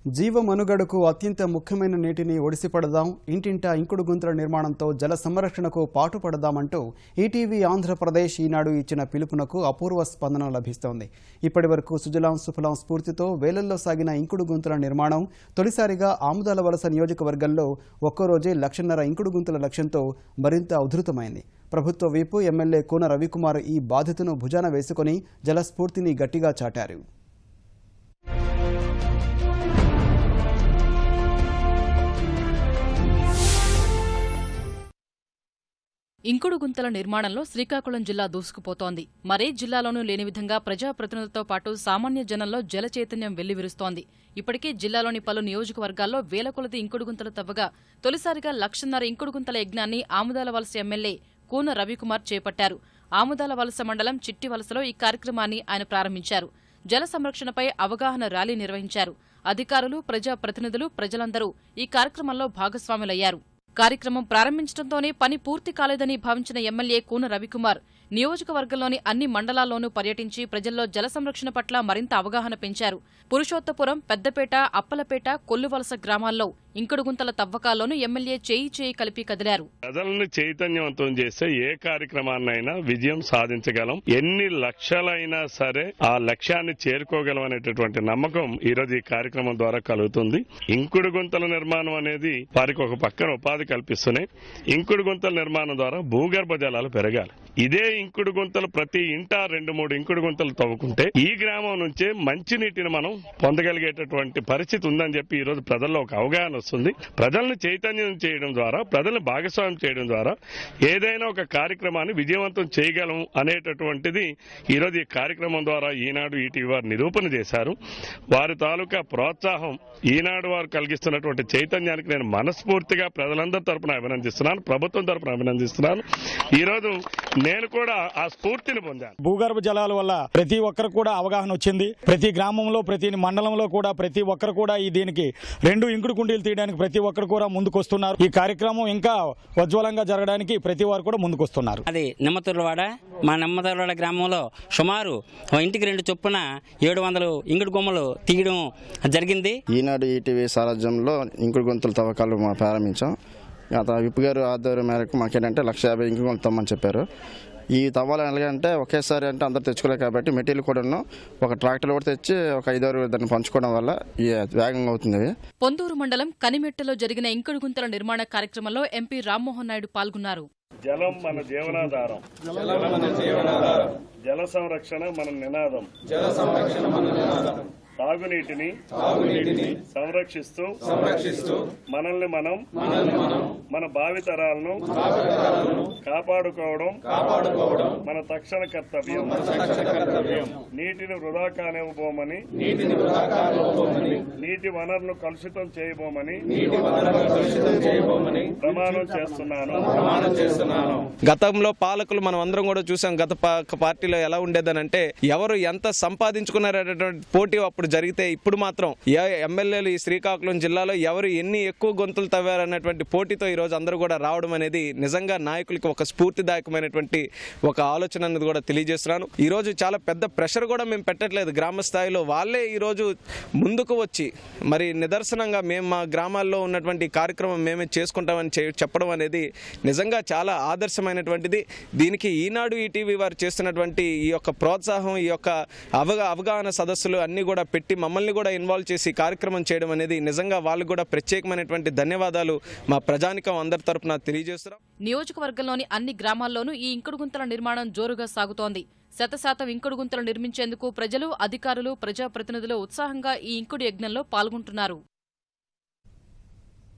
జీవమనుగడకు అత్యంత ముఖ్యమైన నీటిని ఒడిసిపడదాం, ఇంటింటా ఇంకుడు గుంతల నిర్మాణంతో జల సంరక్షణకు పాటుపడదామంటూ ఈటీవీ ఆంధ్రప్రదేశ్ ఈనాడు ఇచ్చిన పిలుపునకు అపూర్వ స్పందన లభిస్తోంది. ఇప్పటివరకు సుజలాం సుఫలాం స్ఫూర్తితో వేలల్లో సాగిన ఇంకుడు గుంతల నిర్మాణం తొలిసారిగా ఆముదాల వలస నియోజకవర్గంలో ఒక్కరోజే 1,50,000 ఇంకుడు గుంతల లక్ష్యంతో మరింత ఉధృతమైంది. ప్రభుత్వ వీపు ఎమ్మెల్యే కూన రవికుమార్ ఈ బాధ్యతను భుజాన వేసుకుని జలస్ఫూర్తిని గట్టిగా చాటారు. ఇంకుడు గుంతల నిర్మాణంలో శ్రీకాకుళం జిల్లా దూసుకుపోతోంది. మరే జిల్లాలోనూ లేని విధంగా ప్రజాప్రతినిధులతో పాటు సామాన్య జనంలో జల చైతన్యం వెల్లివిరుస్తోంది. ఇప్పటికే జిల్లాలోని పలు నియోజకవర్గాల్లో వేల కొలది ఇంకుడు గుంతలు తవ్వగా తొలిసారిగా 1,50,000 ఇంకుడు గుంతల యజ్ఞాన్ని ఆముదాల వలస ఎమ్మెల్యే కూన రవికుమార్ చేపట్టారు. ఆముదాల వలస మండలం చిట్టి వలసలో ఈ కార్యక్రమాన్ని ఆయన ప్రారంభించారు. జల సంరక్షణపై అవగాహన ర్యాలీ నిర్వహించారు. అధికారులు, ప్రజాప్రతినిధులు, ప్రజలందరూ ఈ కార్యక్రమంలో భాగస్వాములయ్యారు. కార్యక్రమం ప్రారంభించడంతోనే పని పూర్తి కాలేదని భావించిన ఎమ్మెల్యే కూన రవికుమార్ నియోజకవర్గంలోని అన్ని మండలాల్లోనూ పర్యటించి ప్రజల్లో జల సంరక్షణ పట్ల మరింత అవగాహన పెంచారు. పురుషోత్తపురం, పెద్దపేట, అప్పలపేట, కొల్లువలస గ్రామాల్లో ఇంకుడు గుంతల తవ్వకాల్లోనూ ఎమ్మెల్యే చేయి కలిపి కదిలారు. ప్రజలను చైతన్యవంతం చేస్తే ఏ కార్యక్రమాన్నైనా విజయం సాధించగలం, ఎన్ని లక్షలైనా సరే ఆ లక్ష్యాన్ని చేరుకోగలం అనేటటువంటి నమ్మకం ఈ రోజు ఈ కార్యక్రమం ద్వారా కలుగుతుంది. ఇంకుడు గుంతల నిర్మాణం అనేది వారికి ఒక పక్కన ఉపాధి కల్పిస్తూనే ఇంకుడు గుంతల నిర్మాణం ద్వారా భూగర్భ జలాలు పెరగాలి. ఇదే ఇంకుడు గుంతలు ప్రతి ఇంటా 2-3 ఇంకుడు గుంతలు తవ్వుకుంటే ఈ గ్రామం నుంచే మంచినీటిని మనం పొందగలిగేటటువంటి పరిస్థితి ఉందని చెప్పి ఈ రోజు ప్రజల్లో ఒక అవగాహన వస్తుంది. ప్రజలను చైతన్యం చేయడం ద్వారా, ప్రజలను భాగస్వామ్యం చేయడం ద్వారా ఏదైనా ఒక కార్యక్రమాన్ని విజయవంతం చేయగలం అనేటటువంటిది ఈ రోజు ఈ కార్యక్రమం ద్వారా ఈనాడు ఈటీవీ వారు నిరూపణ చేశారు. వారి తాలూకా ప్రోత్సాహం, ఈనాడు వారు కలిగిస్తున్నటువంటి చైతన్యానికి నేను మనస్ఫూర్తిగా ప్రజలందరి తరపున అభినందిస్తున్నాను, ప్రభుత్వం తరపున అభినందిస్తున్నాను. ఈ రోజు నేను కూడా ఆ స్ఫూర్తిని పొందాను. భూగర్భ జలాల వల్ల ప్రతి ఒక్కరు కూడా అవగాహన వచ్చింది. ప్రతి గ్రామంలో, ప్రతి మండలంలో కూడా ప్రతి ఒక్కరు కూడా దీనికి 2 ఇంకుడు కుండీలు తీయడానికి ప్రతి ఒక్కరు కూడా ముందుకొస్తున్నారు. ఈ కార్యక్రమం ఇంకా ఉజ్వలంగా జరగడానికి ప్రతి వారు కూడా ముందుకొస్తున్నారు. అది నిమ్మతుర్లవాడ, మా నిమ్మతుర్లవాడ గ్రామంలో సుమారు ఇంటికి 2 చొప్పున 700 ఇంకుడు గుమ్మలు తీయడం జరిగింది. ఈనాడు ఈటీవీ సారథ్యంలో ఇంకుడు గుంతల తవ్వకాలు ప్రారంభించాం. గత విప్పు గారు ఆధ్వర్యం మేరకు మాకేంటంటే 1,50,000 ఇంకుడు గుంతలు తవ్వమని చెప్పారు. ఈ తవ్వాలి ఎలాగంటే ఒకేసారి అంటే అందరు తెచ్చుకోలేదు కాబట్టి మెటీరియల్ కూడా ఒక ట్రాక్టర్ కూడా తెచ్చి ఒక 5-6 దాన్ని పంచుకోవడం వల్ల వేగంగా అవుతుంది. పొందూరు మండలం కనిమెట్టలో జరిగిన ఇంకుడు గుంతల నిర్మాణ కార్యక్రమంలో ఎంపీ రామ్మోహన్ నాయుడు పాల్గొన్నారు. జలం మన జీవనాధారం, జల సంరక్షణ మన నినాదం. తాగునీటిని సంరక్షిస్తూ మనల్ని మనం మన భావితరాలను కాపాడుకోవడం మన తక్షణ కర్తవ్యం. నీటిని వృధా కానివ్వబోమని, నీటి వనరులను కలుషితం చేయబోమని ప్రమాణం చేస్తున్నాను. గతంలో పాలకులు మనం అందరం కూడా చూసాం. గత పార్టీలో ఎలా ఉండేదనంటే ఎవరు ఎంత సంపాదించుకున్నారనేటువంటి పోటీ అప్పుడు జరిగితే, ఇప్పుడు మాత్రం ఎమ్మెల్యేలు ఈ శ్రీకాకుళం జిల్లాలో ఎవరు ఎన్ని ఎక్కువ గొంతులు తవ్వారన్నటువంటి పోటీతో ఈ రోజు అందరూ కూడా రావడం అనేది నిజంగా నాయకులకి ఒక స్ఫూర్తిదాయకమైనటువంటి ఒక ఆలోచన అనేది కూడా తెలియజేస్తున్నాను. ఈ రోజు చాలా పెద్ద ప్రెషర్ కూడా మేము పెట్టట్లేదు. గ్రామ స్థాయిలో వాళ్ళే ఈ రోజు ముందుకు వచ్చి మరి నిదర్శనంగా మేము మా గ్రామాల్లో ఉన్నటువంటి కార్యక్రమం మేమే చేసుకుంటామని చెప్పడం అనేది నిజంగా చాలా ఆదర్శమైనటువంటిది. దీనికి ఈనాడు ఈటీవీ వారు చేస్తున్నటువంటి ఈ యొక్క ప్రోత్సాహం, ఈ యొక్క అవగాహన సదస్సులు అన్ని కూడా పెట్టి మమ్మల్ని కూడా ఇన్వాల్వ్ చేసి కార్యక్రమం చేయడం అనేది నిజంగా వాళ్ళకు కూడా ప్రత్యేకమైనటువంటి ధన్యవాదాలు మా ప్రజానికం అందరి తరపున తెలియజేస్తున్నాం. నియోజకవర్గంలోని అన్ని గ్రామాల్లోనూ ఈ ఇంకుడు గుంతల నిర్మాణం జోరుగా సాగుతోంది. 100% ఇంకుడు గుంతలు నిర్మించేందుకు ప్రజలు, అధికారులు, ప్రజాప్రతినిధులు ఉత్సాహంగా ఈ ఇంకుడు యజ్ఞంలో పాల్గొంటున్నారు.